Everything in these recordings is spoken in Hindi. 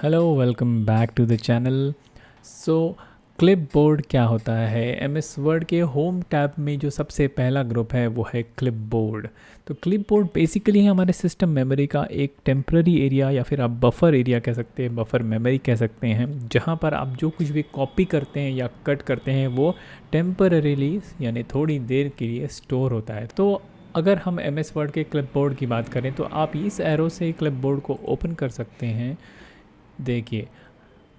Hello welcome back to the channel. So clipboard क्या होता है? एमएस वर्ड के होम टैब में जो सबसे पहला ग्रुप है वो है क्लिपबोर्ड। तो क्लिपबोर्ड बेसिकली हमारे सिस्टम मेमोरी का एक टेम्प्ररी एरिया या फिर आप बफर एरिया कह सकते हैं, बफर मेमोरी कह सकते हैं, जहाँ पर आप जो कुछ भी कॉपी करते हैं या कट करते हैं वो टेम्पररीली यानी थोड़ी देर के लिए स्टोर होता है। तो अगर हम एम एस वर्ड के क्लिपबोर्ड की बात करें तो आप इस एरो से क्लिपबोर्ड को ओपन कर सकते हैं। देखिए,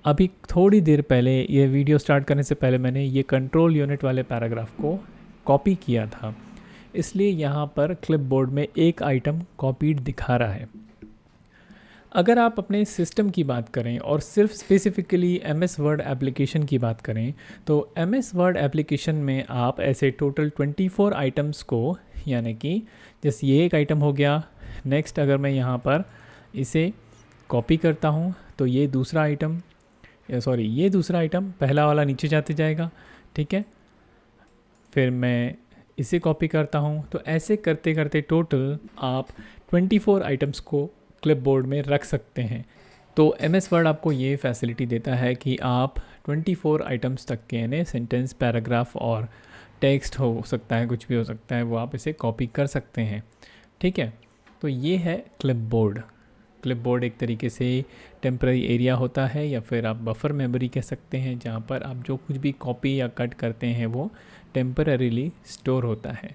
अभी थोड़ी देर पहले ये वीडियो स्टार्ट करने से पहले मैंने ये कंट्रोल यूनिट वाले पैराग्राफ को कॉपी किया था, इसलिए यहाँ पर क्लिपबोर्ड में एक आइटम कॉपीड दिखा रहा है। अगर आप अपने सिस्टम की बात करें और सिर्फ specifically M S Word application की बात करें तो एम एस वर्ड एप्लीकेशन में आप ऐसे टोटल 24 आइटम्स को, यानी कि जैसे ये एक आइटम हो गया, नेक्स्ट अगर मैं यहाँ पर इसे कॉपी करता हूँ तो ये दूसरा आइटम, सॉरी ये दूसरा आइटम, पहला वाला नीचे जाते जाएगा, ठीक है। फिर मैं इसे कॉपी करता हूँ, तो ऐसे करते करते टोटल आप 24 आइटम्स को क्लिपबोर्ड में रख सकते हैं। तो एम एस वर्ड आपको ये फैसिलिटी देता है कि आप 24 आइटम्स तक के, यानी सेंटेंस, पैराग्राफ और टेक्स्ट हो सकता है, कुछ भी हो सकता है, वो आप इसे कॉपी कर सकते हैं, ठीक है। तो ये है क्लिपबोर्ड। क्लिपबोर्ड एक तरीके से टेम्पररी एरिया होता है या फिर आप बफर मेमोरी कह सकते हैं, जहाँ पर आप जो कुछ भी कॉपी या कट करते हैं वो टेम्पररीली स्टोर होता है।